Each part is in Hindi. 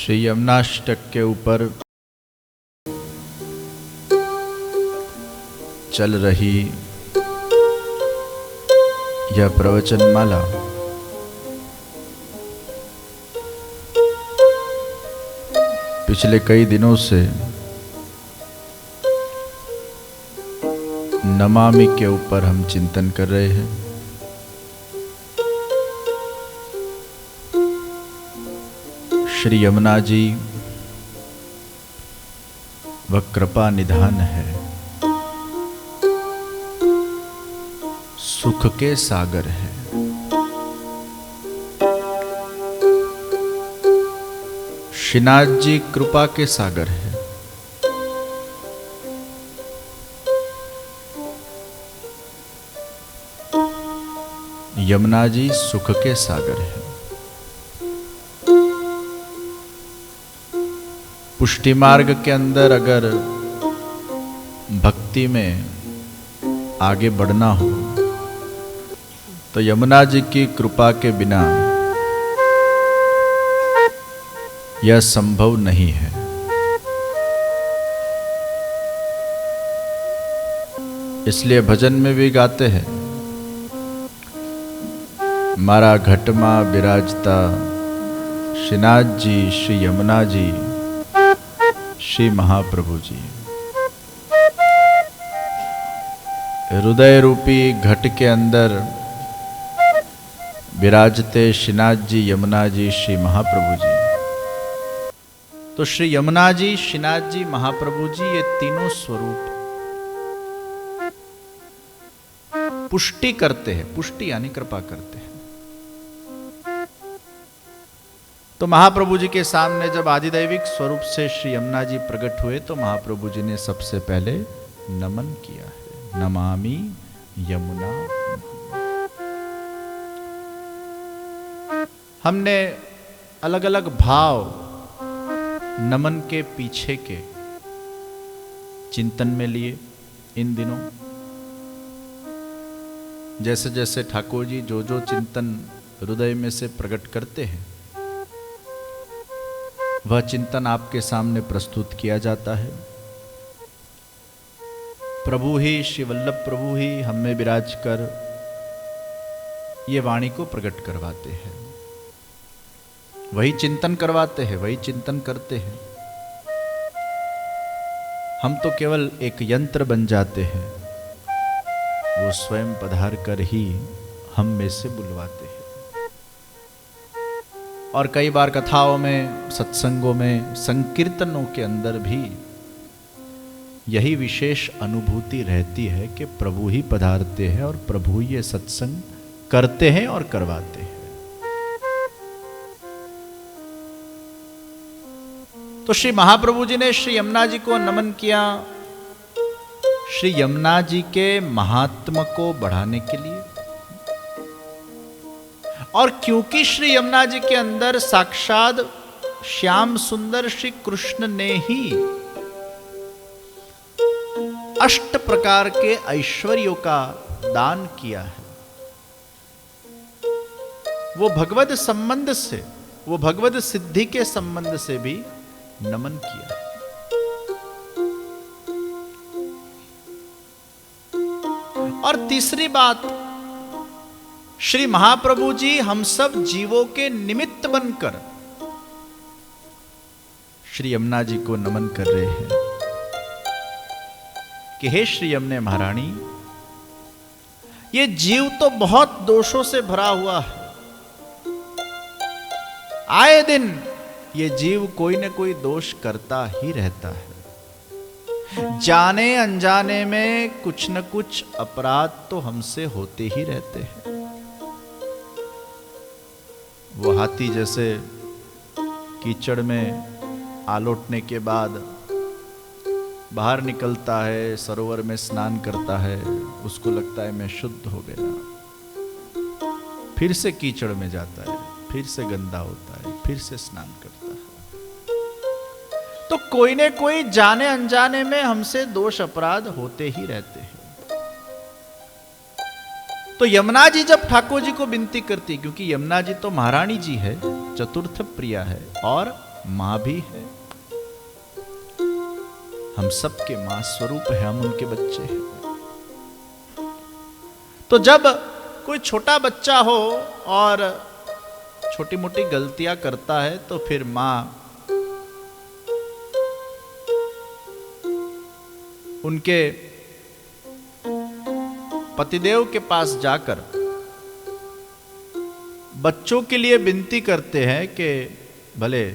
श्री यमुनाष्टक के ऊपर चल रही यह प्रवचन माला पिछले कई दिनों से नमामि के ऊपर हम चिंतन कर रहे हैं। श्री यमुना जी वह कृपा निधान है, सुख के सागर है। श्रीनाथ जी कृपा के सागर है। यमुना जी सुख के सागर है। पुष्टि मार्ग के अंदर अगर भक्ति में आगे बढ़ना हो तो यमुना जी की कृपा के बिना यह संभव नहीं है। इसलिए भजन में भी गाते हैं, मारा घटमा विराजता श्रीनाथ जी, श्री यमुना जी, श्री महाप्रभु जी। हृदय रूपी घट के अंदर विराजते श्रीनाथ जी, यमुना जी, श्री महाप्रभु जी। तो श्री यमुना जी, श्रीनाथ जी, महाप्रभु जी, ये तीनों स्वरूप पुष्टि करते हैं। पुष्टि यानी कृपा करते हैं। तो महाप्रभु जी के सामने जब आदिदैविक स्वरूप से श्री यमुना जी प्रकट हुए तो महाप्रभु जी ने सबसे पहले नमन किया है। नमामि यमुना। हमने अलग अलग भाव नमन के पीछे के चिंतन में लिए इन दिनों। जैसे जैसे ठाकुर जी जो जो चिंतन हृदय में से प्रकट करते हैं वह चिंतन आपके सामने प्रस्तुत किया जाता है। प्रभु ही, श्री वल्लभ प्रभु ही हम में विराज कर ये वाणी को प्रकट करवाते हैं। वही चिंतन करवाते हैं, वही चिंतन करते हैं। हम तो केवल एक यंत्र बन जाते हैं, वो स्वयं पधार कर ही हम में से बुलवाते हैं। और कई बार कथाओं में, सत्संगों में, संकीर्तनों के अंदर भी यही विशेष अनुभूति रहती है कि प्रभु ही पधारते हैं और प्रभु ये सत्संग करते हैं और करवाते हैं। तो श्री महाप्रभु जी ने श्री यमुना जी को नमन किया श्री यमुना जी के महात्म को बढ़ाने के लिए। और क्योंकि श्री यमुना जी के अंदर साक्षात श्याम सुंदर श्री कृष्ण ने ही अष्ट प्रकार के ऐश्वर्यों का दान किया है, वो भगवत संबंध से, वो भगवत सिद्धि के संबंध से भी नमन किया है। और तीसरी बात, श्री महाप्रभु जी हम सब जीवों के निमित्त बनकर श्री यमुना जी को नमन कर रहे हैं कि हे श्री यमुने महारानी, ये जीव तो बहुत दोषों से भरा हुआ है। आए दिन ये जीव कोई न कोई दोष करता ही रहता है। जाने अनजाने में कुछ न कुछ अपराध तो हमसे होते ही रहते हैं। वो हाथी जैसे कीचड़ में आलोटने के बाद बाहर निकलता है, सरोवर में स्नान करता है, उसको लगता है मैं शुद्ध हो गया, फिर से कीचड़ में जाता है, फिर से गंदा होता है, फिर से स्नान करता है। तो कोई न कोई जाने अनजाने में हमसे दोष अपराध होते ही रहते हैं। तो यमुना जी जब ठाकुर जी को विनती करती, क्योंकि यमुना जी तो महारानी जी है, चतुर्थ प्रिया है और मां भी है। हम सबके मां स्वरूप है, हम उनके बच्चे हैं। तो जब कोई छोटा बच्चा हो और छोटी मोटी गलतियां करता है तो फिर मां उनके पतिदेव के पास जाकर बच्चों के लिए विनती करते हैं कि भले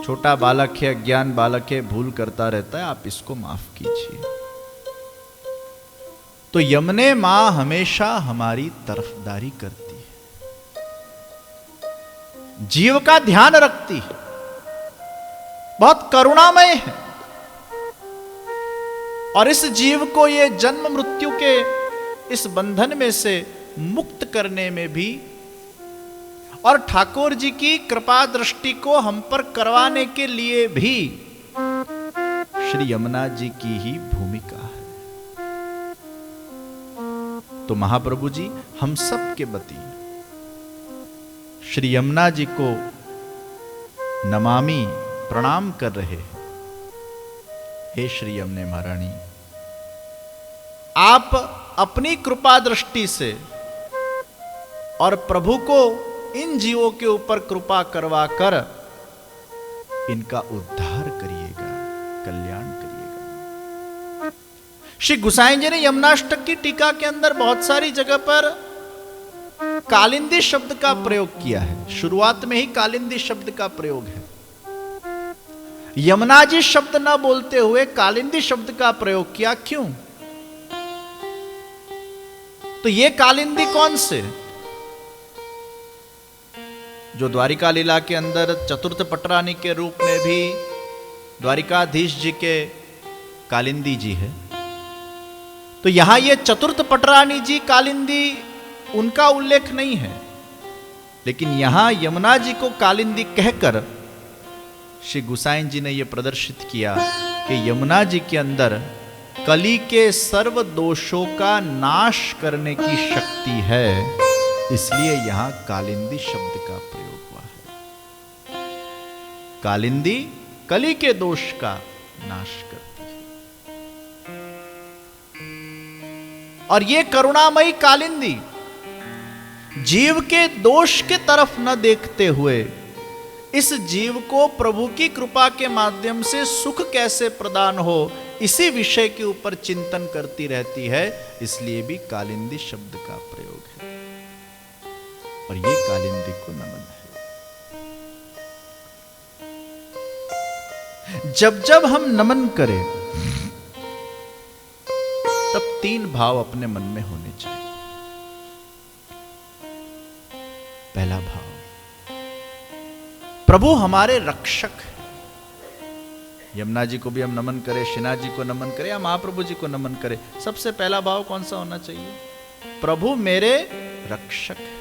छोटा बालक है, अज्ञान बालक है, भूल करता रहता है, आप इसको माफ कीजिए। तो यमने मां हमेशा हमारी तरफदारी करती है, जीव का ध्यान रखती है, बहुत करुणामय है। और इस जीव को ये जन्म मृत्यु के इस बंधन में से मुक्त करने में भी और ठाकुर जी की कृपा दृष्टि को हम पर करवाने के लिए भी श्री यमुना जी की ही भूमिका है। तो महाप्रभु जी हम सब के पति श्री यमुना जी को नमामि प्रणाम कर रहे हैं। हे श्री यमुने महारानी, आप अपनी कृपा दृष्टि से और प्रभु को इन जीवों के ऊपर कृपा करवा कर इनका उद्धार करिएगा, कल्याण करिएगा। श्री गुसाई जी ने यमुनाष्टक की टीका के अंदर बहुत सारी जगह पर कालिंदी शब्द का प्रयोग किया है। शुरुआत में ही कालिंदी शब्द का प्रयोग है। यमुना जी शब्द न बोलते हुए कालिंदी शब्द का प्रयोग किया, क्यों? तो ये कालिंदी कौन से? जो द्वारिका लीला के अंदर चतुर्थ पटरानी के रूप में भी द्वारिकाधीश जी के कालिंदी जी है, तो यहां ये चतुर्थ पटरानी जी कालिंदी उनका उल्लेख नहीं है, लेकिन यहां यमुना जी को कालिंदी कहकर श्री गुसाई जी ने यह प्रदर्शित किया कि यमुना जी के अंदर कली के सर्व दोषों का नाश करने की शक्ति है, इसलिए यहां कालिंदी शब्द का प्रयोग हुआ है। कालिंदी कली के दोष का नाश करती है। और ये करुणामयी कालिंदी जीव के दोष के तरफ न देखते हुए इस जीव को प्रभु की कृपा के माध्यम से सुख कैसे प्रदान हो, इसी विषय के ऊपर चिंतन करती रहती है, इसलिए भी कालिंदी शब्द का प्रयोग है। और ये कालिंदी को नमन है। जब जब हम नमन करें तब तीन भाव अपने मन में होने चाहिए। पहला भाव, प्रभु हमारे रक्षक है। यमुना जी को भी हम नमन करें, शिना जी को नमन करें या महाप्रभु जी को नमन करें, सबसे पहला भाव कौन सा होना चाहिए? प्रभु मेरे रक्षक है।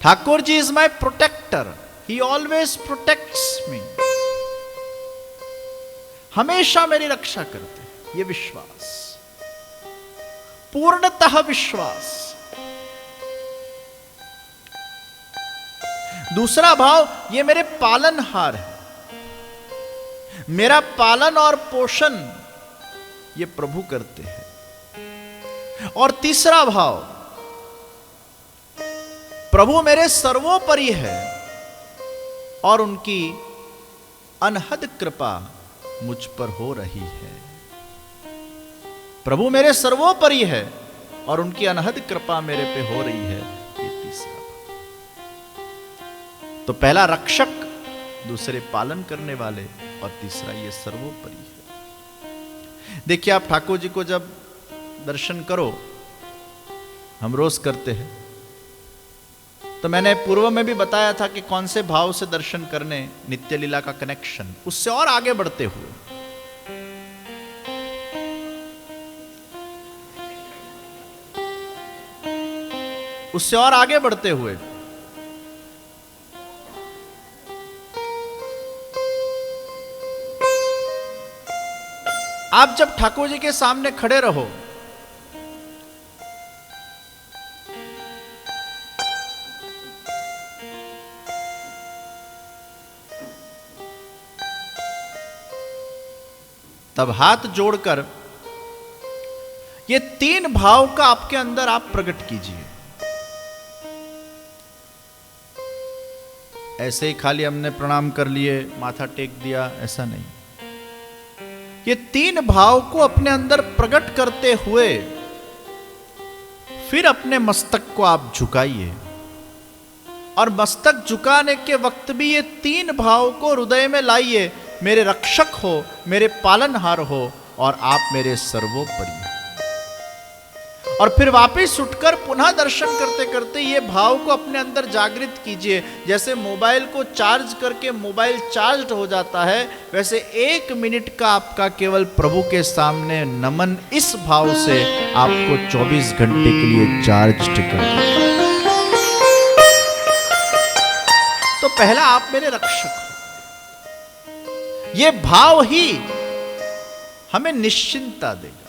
Thakur ji is my protector, he always protects me. हमेशा मेरी रक्षा करते हैं, ये विश्वास, पूर्णतः विश्वास। दूसरा भाव, ये मेरे पालनहार है, मेरा पालन और पोषण ये प्रभु करते हैं। और तीसरा भाव, प्रभु मेरे सर्वोपरि है और उनकी अनहद कृपा मुझ पर हो रही है। प्रभु मेरे सर्वोपरि है और उनकी अनहद कृपा मेरे पे हो रही है, ये तीसरा भाव। तो पहला रक्षक, दूसरे पालन करने वाले, और तीसरा ये सर्वोपरि है। देखिए, आप ठाकुर जी को जब दर्शन करो, हम रोज करते हैं, तो मैंने पूर्व में भी बताया था कि कौन से भाव से दर्शन करने, नित्य लीला का कनेक्शन, उससे और आगे बढ़ते हुए आप जब ठाकुर जी के सामने खड़े रहो, तब हाथ जोड़कर ये 3 भाव का आपके अंदर आप प्रकट कीजिए। ऐसे ही खाली हमने प्रणाम कर लिए, माथा टेक दिया, ऐसा नहीं। ये 3 भाव को अपने अंदर प्रकट करते हुए फिर अपने मस्तक को आप झुकाइए, और मस्तक झुकाने के वक्त भी ये 3 भाव को हृदय में लाइए। मेरे रक्षक हो, मेरे पालनहार हो, और आप मेरे सर्वोपरि। और फिर वापस उठकर पुनः दर्शन करते करते ये भाव को अपने अंदर जागृत कीजिए। जैसे मोबाइल को चार्ज करके मोबाइल चार्ज हो जाता है, वैसे 1 मिनट का आपका केवल प्रभु के सामने नमन इस भाव से आपको 24 घंटे के लिए चार्ज कर। तो पहला, आप मेरे रक्षक हो। ये भाव ही हमें निश्चिंतता देगा।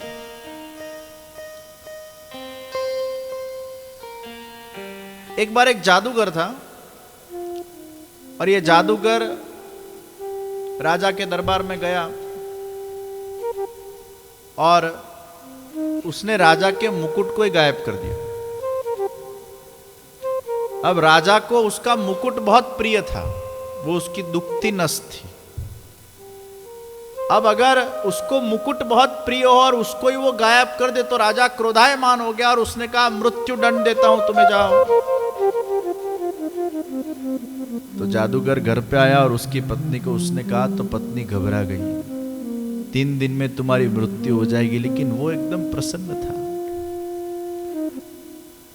एक बार एक जादूगर था, और ये जादूगर राजा के दरबार में गया और उसने राजा के मुकुट को ही गायब कर दिया। अब राजा को उसका मुकुट बहुत प्रिय था, वो उसकी दुखती नस थी। अब अगर उसको मुकुट बहुत प्रिय हो और उसको ही वो गायब कर दे तो राजा क्रोधायमान हो गया, और उसने कहा मृत्यु दंड देता हूं, तुम्हें जाओ। तो जादूगर घर पे आया और उसकी पत्नी को उसने कहा, तो पत्नी घबरा गई, 3 दिन में तुम्हारी मृत्यु हो जाएगी। लेकिन वो एकदम प्रसन्न था।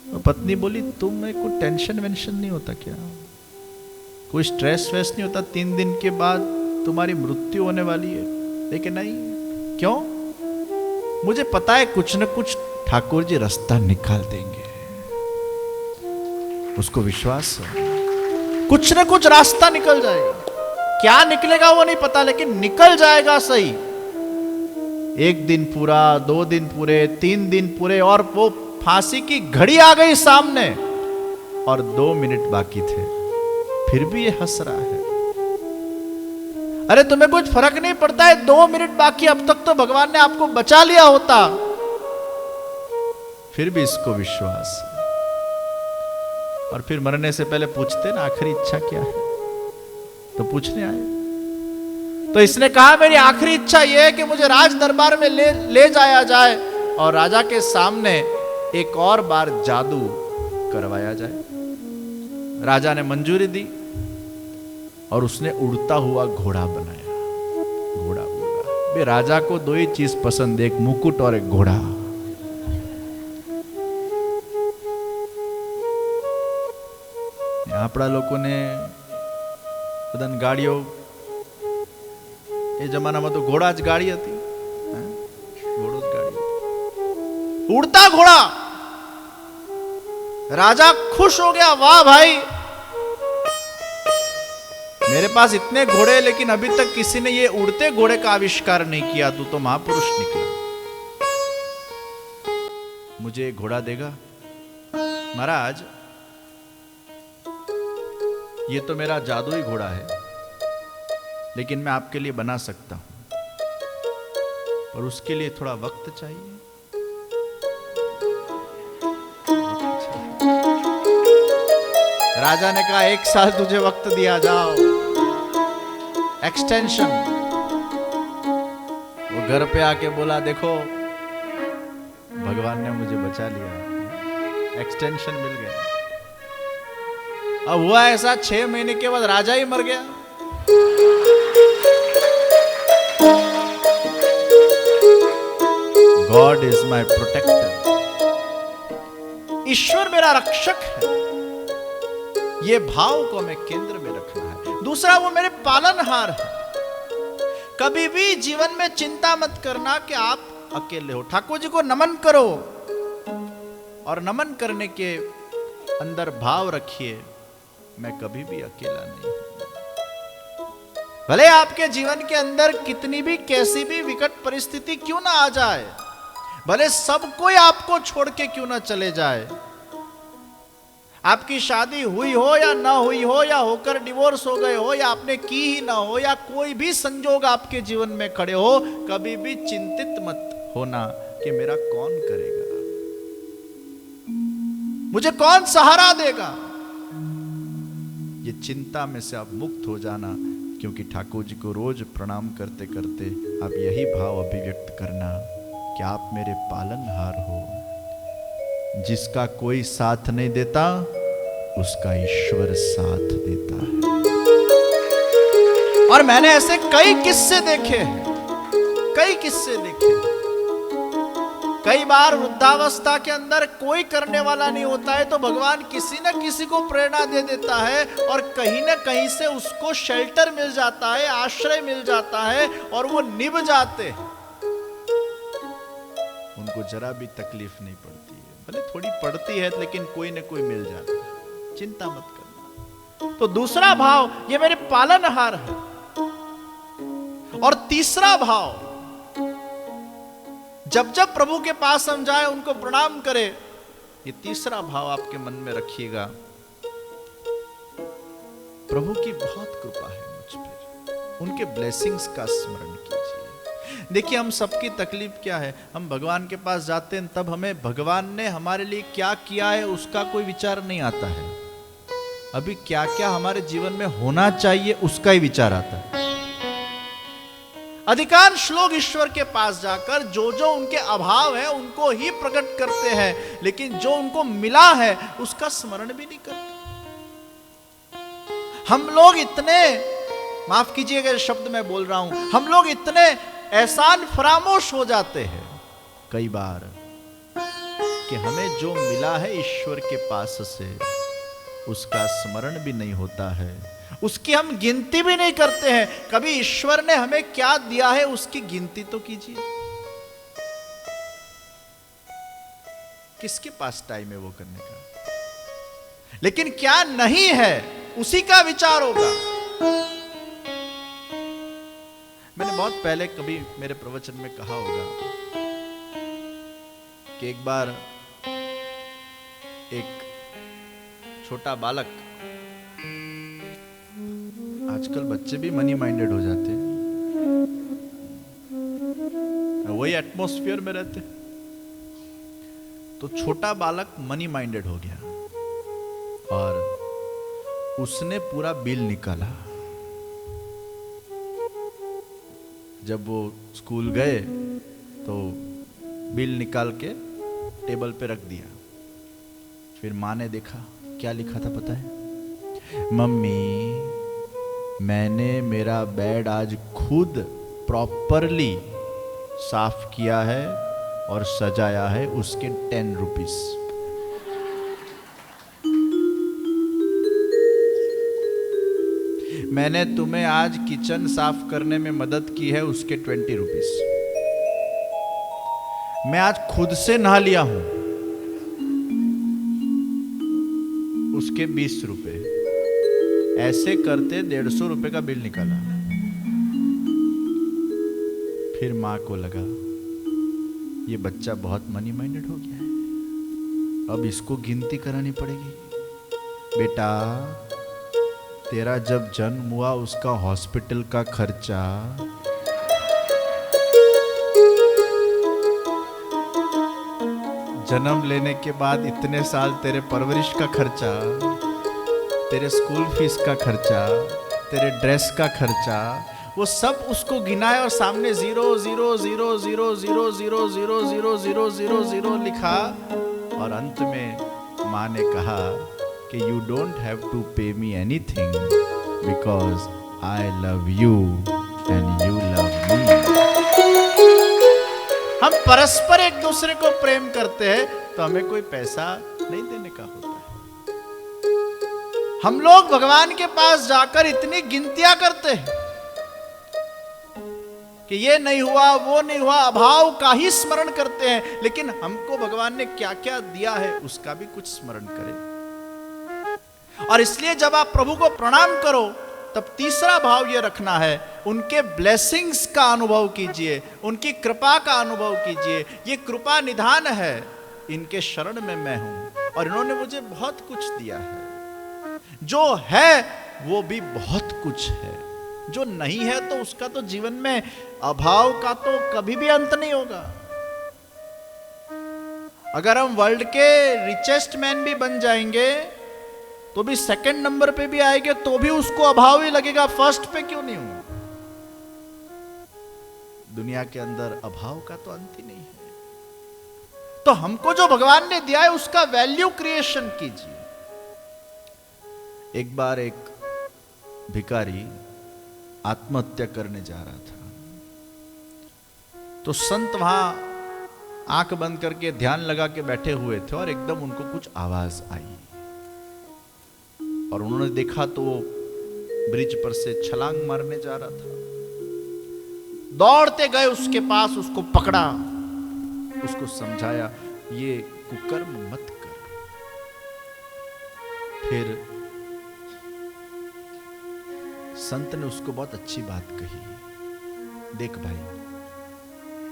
तो पत्नी बोली, तुम्हें कोई टेंशन वेंशन नहीं होता क्या? कोई स्ट्रेस वेस नहीं होता? 3 दिन के बाद तुम्हारी मृत्यु होने वाली है। लेकिन नहीं, क्यों? मुझे पता है कुछ न कुछ ठाकुर जी रास्ता निकाल देंगे। उसको विश्वास है, कुछ न कुछ रास्ता निकल जाएगा। क्या निकलेगा वो नहीं पता, लेकिन निकल जाएगा सही। 1 दिन पूरा, 2 दिन पूरे, 3 दिन पूरे, और वो फांसी की घड़ी आ गई सामने और 2 मिनट बाकी थे, फिर भी ये हंस रहा है। अरे तुम्हें कुछ फर्क नहीं पड़ता है, 2 मिनट बाकी, अब तक तो भगवान ने आपको बचा लिया होता। फिर भी इसको विश्वास है। और फिर मरने से पहले पूछते ना, आखिरी इच्छा क्या है? तो पूछने आए। तो इसने कहा, मेरी आखिरी इच्छा यह है कि मुझे राज दरबार में ले जाया जाए और राजा के सामने एक और बार जादू करवाया जाए। राजा ने मंजूरी दी और उसने उड़ता हुआ घोड़ा बनाया। घोड़ा उड़ा। बे राजा को 2 ही चीज पसंद, एक मुकुट और एक घोड़ा। આપણા લોકોને બધાને ગાડીઓ, એ જમાનામાં તો ઘોડા જ ગાડી હતી, ઘોડો જ ગાડી, उड़ता घोड़ा। राजा खुश हो गया, वाह भाई, मेरे पास इतने घोड़े लेकिन अभी तक किसी ने ये उड़ते घोड़े का आविष्कार नहीं किया, तू तो महापुरुष निकला, मुझे घोड़ा देगा? महाराज, ये तो मेरा जादुई घोड़ा है, लेकिन मैं आपके लिए बना सकता हूं, पर उसके लिए थोड़ा वक्त चाहिए। राजा ने कहा, 1 साल तुझे वक्त दिया, जाओ, एक्सटेंशन। वो घर पे आके बोला, देखो भगवान ने मुझे बचा लिया, एक्सटेंशन मिल गया। अब हुआ ऐसा, 6 महीने के बाद राजा ही मर गया। गॉड इज माई प्रोटेक्टर, ईश्वर मेरा रक्षक है। ये भाव को हमें केंद्र में रखना है। दूसरा, वो मेरे पालनहार है। कभी भी जीवन में चिंता मत करना कि आप अकेले हो। ठाकुर जी को नमन करो और नमन करने के अंदर भाव रखिए, मैं कभी भी अकेला नहीं हूं। भले आपके जीवन के अंदर कितनी भी कैसी भी विकट परिस्थिति क्यों ना आ जाए, भले सब कोई आपको छोड़ के क्यों ना चले जाए, आपकी शादी हुई हो या ना हुई हो, या होकर डिवोर्स हो गए हो, या आपने की ही ना हो, या कोई भी संजोग आपके जीवन में खड़े हो, कभी भी चिंतित मत होना कि मेरा कौन करेगा, मुझे कौन सहारा देगा। ये चिंता में से आप मुक्त हो जाना, क्योंकि ठाकुर जी को रोज प्रणाम करते करते आप यही भाव अभिव्यक्त करना कि आप मेरे पालनहार हो। जिसका कोई साथ नहीं देता उसका ईश्वर साथ देता है। और मैंने ऐसे कई किस्से देखे, कई किस्से देखे। कई बार वृद्धावस्था के अंदर कोई करने वाला नहीं होता है, तो भगवान किसी न किसी को प्रेरणा दे देता है, और कहीं न कहीं से उसको शेल्टर मिल जाता है, आश्रय मिल जाता है, और वो निभ जाते हैं। उनको जरा भी तकलीफ नहीं पड़ती है, भले थोड़ी पड़ती है लेकिन कोई न कोई मिल जाता है। चिंता मत करना। तो दूसरा भाव, ये मेरे पालनहार है। और तीसरा भाव, जब जब प्रभु के पास हम जाए उनको प्रणाम करें, ये तीसरा भाव आपके मन में रखिएगा, प्रभु की बहुत कृपा है मुझ पर, उनके ब्लेसिंग्स का स्मरण कीजिए। देखिए, हम सबकी तकलीफ क्या है, हम भगवान के पास जाते हैं तब हमें भगवान ने हमारे लिए क्या किया है उसका कोई विचार नहीं आता है। अभी क्या क्या हमारे जीवन में होना चाहिए उसका ही विचार आता है। अधिकांश लोग ईश्वर के पास जाकर जो जो उनके अभाव है उनको ही प्रकट करते हैं, लेकिन जो उनको मिला है उसका स्मरण भी नहीं करते। हम लोग इतने, माफ कीजिएगा शब्द मैं बोल रहा हूं, हम लोग इतने एहसान फरामोश हो जाते हैं कई बार कि हमें जो मिला है ईश्वर के पास से उसका स्मरण भी नहीं होता है, उसकी हम गिनती भी नहीं करते हैं। कभी ईश्वर ने हमें क्या दिया है उसकी गिनती तो कीजिए। किसके पास टाइम है वो करने का? लेकिन क्या नहीं है उसी का विचार होगा। मैंने बहुत पहले कभी मेरे प्रवचन में कहा होगा कि एक बार एक छोटा बालक, आजकल बच्चे भी मनी माइंडेड हो जाते हैं, वही एटमॉस्फेयर में रहते, तो छोटा बालक मनी माइंडेड हो गया और उसने पूरा बिल निकाला। जब वो स्कूल गए तो बिल निकाल के टेबल पे रख दिया। फिर माँ ने देखा, क्या लिखा था पता है? मम्मी, मैंने मेरा बेड आज खुद प्रॉपरली साफ किया है और सजाया है, उसके 10 रुपीस। मैंने तुम्हें आज किचन साफ करने में मदद की है, उसके 20 रुपीस। मैं आज खुद से नहा लिया हूं, उसके 20 रुपए। ऐसे करते 150 रुपए का बिल निकाला। फिर मां को लगा ये बच्चा बहुत मनी माइंडेड हो गया है, अब इसको गिनती करानी पड़ेगी। बेटा, तेरा जब जन्म हुआ उसका हॉस्पिटल का खर्चा, जन्म लेने के बाद इतने साल तेरे परवरिश का खर्चा, तेरे स्कूल फीस का खर्चा, तेरे ड्रेस का खर्चा, वो सब उसको गिनाए और सामने 0 0 0 0 0 0 0 0 0 0 0 लिखा। और अंत में माँ ने कहा कि यू डोंट हैव टू पे me anything because I love you and you love me. हम परस्पर एक दूसरे को प्रेम करते हैं तो हमें कोई पैसा नहीं देने का होता है। हम लोग भगवान के पास जाकर इतनी गिनतियां करते हैं कि ये नहीं हुआ, वो नहीं हुआ, अभाव का ही स्मरण करते हैं, लेकिन हमको भगवान ने क्या क्या दिया है उसका भी कुछ स्मरण करें। और इसलिए जब आप प्रभु को प्रणाम करो तब तीसरा भाव ये रखना है, उनके ब्लेसिंग्स का अनुभव कीजिए, उनकी कृपा का अनुभव कीजिए। ये कृपा निधान है इनके शरण में मैं हूं और इन्होंने मुझे बहुत कुछ दिया है। जो है वो भी बहुत कुछ है, जो नहीं है तो उसका तो जीवन में अभाव का तो कभी भी अंत नहीं होगा। अगर हम वर्ल्ड के रिचेस्ट मैन भी बन जाएंगे तो भी सेकंड नंबर पे भी आएंगे तो भी उसको अभाव ही लगेगा, फर्स्ट पे क्यों नहीं होगा। दुनिया के अंदर अभाव का तो अंत ही नहीं है। तो हमको जो भगवान ने दिया है उसका वैल्यू क्रिएशन कीजिए। एक बार एक भिखारी आत्महत्या करने जा रहा था, तो संत वहां आंख बंद करके ध्यान लगा के बैठे हुए थे और एकदम उनको कुछ आवाज आई और उन्होंने देखा तो वो ब्रिज पर से छलांग मारने जा रहा था। दौड़ते गए उसके पास, उसको पकड़ा, उसको समझाया ये कुकर्म मत कर। फिर संत ने उसको बहुत अच्छी बात कही, देख भाई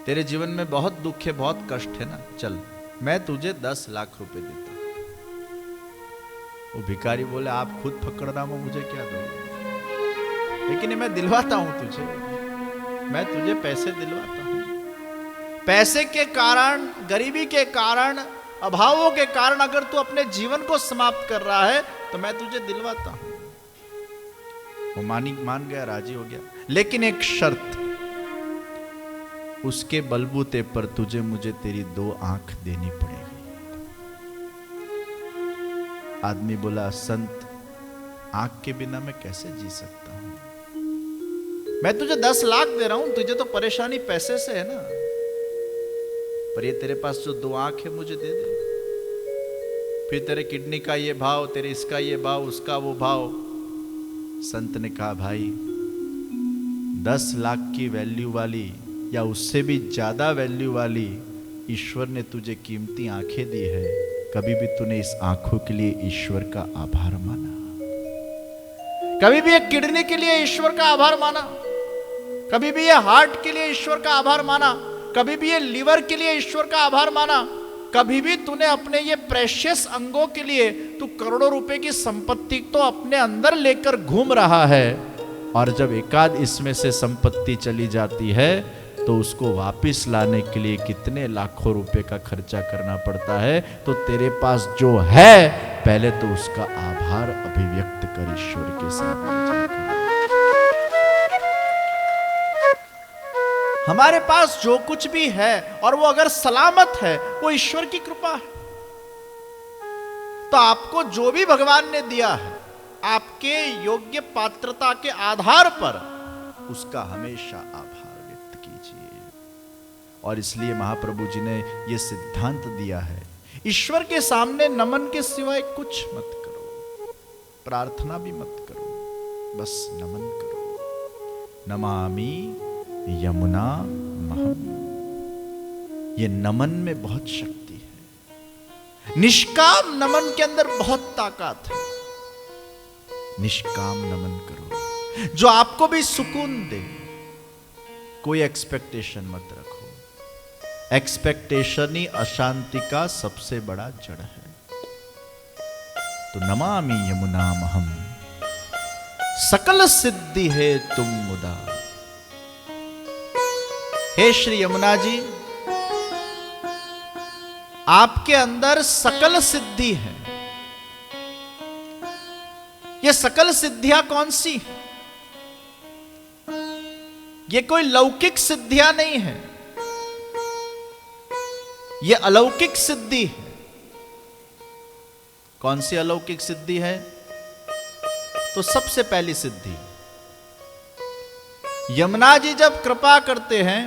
तेरे जीवन में बहुत दुख है, बहुत कष्ट है ना, चल मैं तुझे 10 लाख रुपए देता हूं। वो भिखारी बोले आप खुद फकड़ना हो, मुझे क्या दोगे, लेकिन मैं दिलवाता हूं तुझे, मैं तुझे पैसे दिलवाता हूं। पैसे के कारण, गरीबी के कारण, अभावों के कारण अगर तू अपने जीवन को समाप्त कर रहा है तो मैं तुझे दिलवाता हूं। वो मान गया, राजी हो गया, लेकिन एक शर्त, उसके बलबूते पर तुझे मुझे तेरी 2 आंख देनी पड़ेगी। आदमी बोला संत आंख के बिना मैं कैसे जी सकता हूं, मैं तुझे 10 लाख दे रहा हूं, तुझे तो परेशानी पैसे से है ना, पर ये तेरे पास जो 2 आंख है मुझे दे दे। फिर तेरे किडनी का ये भाव, तेरे इसका ये भाव, उसका वो भाव। संत ने कहा भाई 10 लाख की वैल्यू वाली या उससे भी ज्यादा वैल्यू वाली ईश्वर ने तुझे कीमती आंखें दी है, कभी भी तूने इस आंखों के लिए ईश्वर का आभार माना? कभी भी एक किडनी के लिए ईश्वर का आभार माना? कभी भी ये हार्ट के लिए ईश्वर का आभार माना? कभी भी ये लीवर के लिए ईश्वर का आभार माना? कभी भी तूने अपने ये प्रेशियस अंगों के लिए तू करोड़ों रुपए की संपत्ति तो अपने अंदर लेकर घूम रहा है, और जब एकाध इसमें से संपत्ति चली जाती है तो उसको वापस लाने के लिए कितने लाखों रुपए का खर्चा करना पड़ता है। तो तेरे पास जो है पहले तो उसका आभार अभिव्यक्त कर ईश्वर के सामने जाकर। हमारे पास जो कुछ भी है और वो अगर सलामत है वो ईश्वर की कृपा है। तो आपको जो भी भगवान ने दिया है आपके योग्य पात्रता के आधार पर उसका हमेशा आभार व्यक्त कीजिए। और इसलिए महाप्रभु जी ने यह सिद्धांत दिया है, ईश्वर के सामने नमन के सिवाय कुछ मत करो, प्रार्थना भी मत करो, बस नमन करो। नमामि यमुना महम। ये नमन में बहुत शक्ति है। निष्काम नमन के अंदर बहुत ताकत है। निष्काम नमन करो जो आपको भी सुकून दे। कोई एक्सपेक्टेशन मत रखो। एक्सपेक्टेशन ही अशांति का सबसे बड़ा जड़ है। तो नमामि यमुना महम सकल सिद्धि है तुम मुदा। हे श्री यमुना जी, आपके अंदर सकल सिद्धि है। ये सकल सिद्धियां कौन सी है? ये कोई लौकिक सिद्धियां नहीं है, ये अलौकिक सिद्धि है। कौन सी अलौकिक सिद्धि है? तो सबसे पहली सिद्धि, यमुना जी जब कृपा करते हैं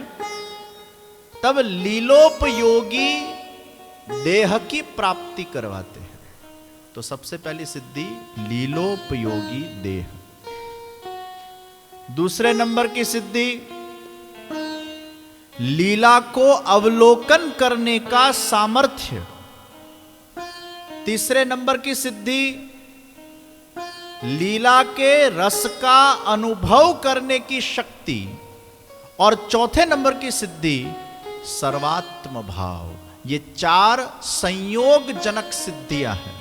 तब लीलोपयोगी देह की प्राप्ति करवाते हैं। तो सबसे पहली सिद्धि लीलोपयोगी देह। दूसरे नंबर की सिद्धि लीला को अवलोकन करने का सामर्थ्य। तीसरे नंबर की सिद्धि लीला के रस का अनुभव करने की शक्ति। और चौथे नंबर की सिद्धि सर्वात्म भाव, ये 4 संयोग जनक सिद्धियां हैं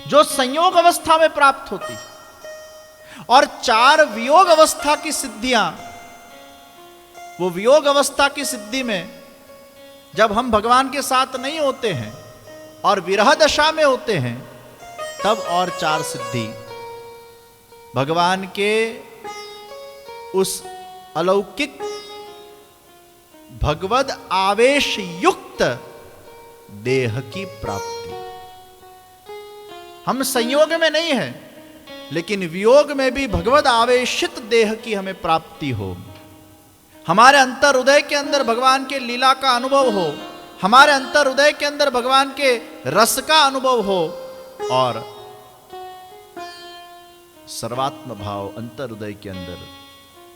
जो संयोग अवस्था में प्राप्त होती, और 4 वियोग अवस्था की सिद्धियां, वो वियोग अवस्था की सिद्धि में जब हम भगवान के साथ नहीं होते हैं और विरह दशा में होते हैं, तब और 4 सिद्धि भगवान के उस अलौकिक भगवद आवेश युक्त देह की प्राप्ति। हम संयोग में नहीं हैं, लेकिन वियोग में भी भगवद आवेशित देह की हमें प्राप्ति हो, हमारे अंतर हृदय के अंदर भगवान के लीला का अनुभव हो, हमारे अंतर हृदय के अंदर भगवान के रस का अनुभव हो, और सर्वात्म भाव अंतर हृदय के अंदर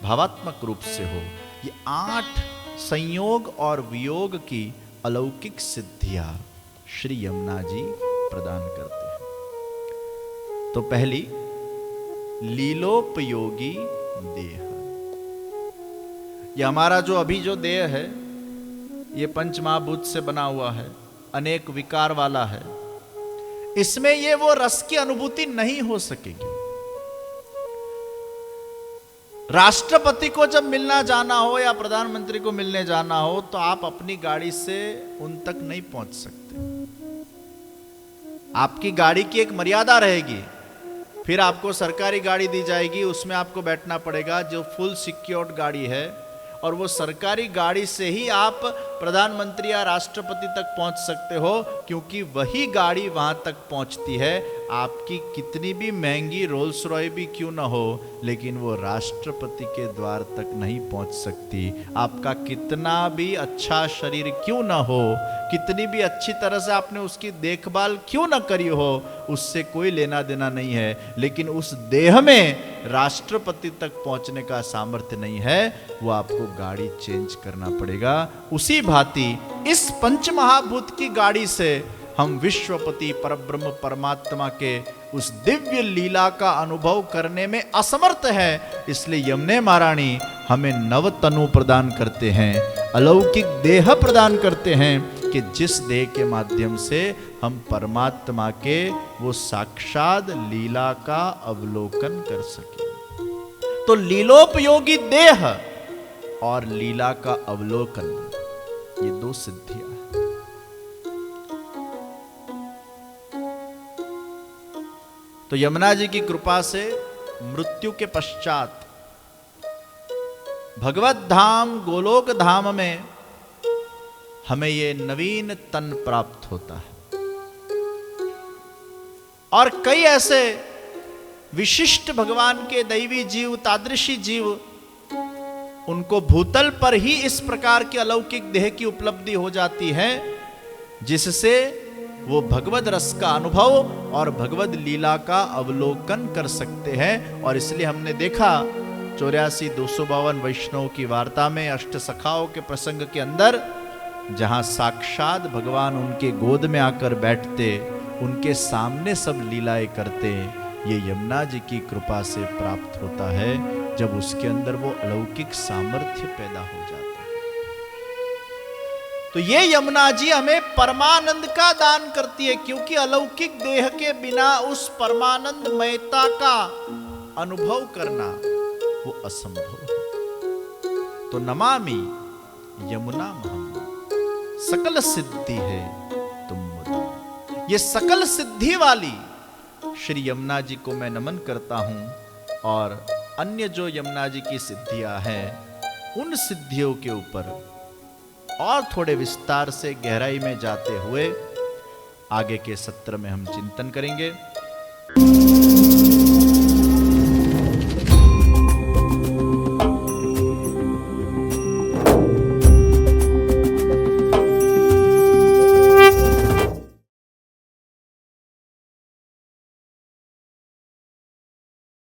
भावात्मक रूप से हो। ये 8 संयोग और वियोग की अलौकिक सिद्धियां श्री यमुना जी प्रदान करते हैं। तो पहली, लीलोपयोगी देह। ये हमारा जो अभी जो देह है, ये पंच महाभूत से बना हुआ है, अनेक विकार वाला है। इसमें ये वो रस की अनुभूति नहीं हो सकेगी। राष्ट्रपति को जब मिलना जाना हो या प्रधानमंत्री को मिलने जाना हो, तो आप अपनी गाड़ी से उन तक नहीं पहुंच सकते। आपकी गाड़ी की एक मर्यादा रहेगी, फिर आपको सरकारी गाड़ी दी जाएगी, उसमें आपको बैठना पड़ेगा, जो फुल सिक्योर्ड गाड़ी है, और वो सरकारी गाड़ी से ही आप प्रधानमंत्री या राष्ट्रपति तक पहुंच सकते हो, क्योंकि वही गाड़ी वहां तक पहुंचती है। आपकी कितनी भी महंगी रोल्स रॉय भी क्यों ना हो, लेकिन वो राष्ट्रपति के द्वार तक नहीं पहुंच सकती। आपका कितना भी अच्छा शरीर क्यों ना हो, कितनी भी अच्छी तरह से आपने उसकी देखभाल क्यों ना करी हो, उससे कोई लेना देना नहीं है, लेकिन उस देह में राष्ट्रपति तक पहुंचने का सामर्थ्य नहीं है, वो आपको गाड़ी चेंज करना पड़ेगा। उसी भांति इस पंच महाभूत की गाड़ी से हम विश्वपति परब्रह्म परमात्मा के उस दिव्य लीला का अनुभव करने में असमर्थ है। इसलिए यमुने महारानी हमें नव तनु प्रदान करते हैं, अलौकिक देह प्रदान करते हैं, कि जिस देह के माध्यम से हम परमात्मा के वो साक्षात लीला का अवलोकन कर सके। तो लीलोपयोगी देह और लीला का अवलोकन, ये 2 सिद्धियां हैं। तो यमुना जी की कृपा से मृत्यु के पश्चात भगवत धाम गोलोक धाम में हमें ये नवीन तन प्राप्त होता है, और कई ऐसे विशिष्ट भगवान के दैवी जीव, तादृशी जीव, उनको भूतल पर ही इस प्रकार की अलौकिक देह की उपलब्धि हो जाती है, जिससे वो भगवद रस का अनुभव और भगवद लीला का अवलोकन कर सकते हैं। और इसलिए हमने देखा 84-252 वैष्णव की वार्ता में अष्ट सखाओं के प्रसंग के अंदर, जहां साक्षात भगवान उनके गोद में आकर बैठते, उनके सामने सब लीलाएं करते, ये यमुना जी की कृपा से प्राप्त होता है, जब उसके अंदर वो अलौकिक सामर्थ्य पैदा हो जाता है। तो ये यमुना जी हमें परमानंद का दान करती है, क्योंकि अलौकिक देह के बिना उस परमानंदमयता का अनुभव करना वो असंभव है। तो नमामि यमुना महम, सकल सिद्धि है तुम मुझे। ये सकल सिद्धि वाली श्री यमुना जी को मैं नमन करता हूं, और अन्य जो यमुना जी की सिद्धियां हैं, उन सिद्धियों के ऊपर और थोड़े विस्तार से गहराई में जाते हुए आगे के सत्र में हम चिंतन करेंगे।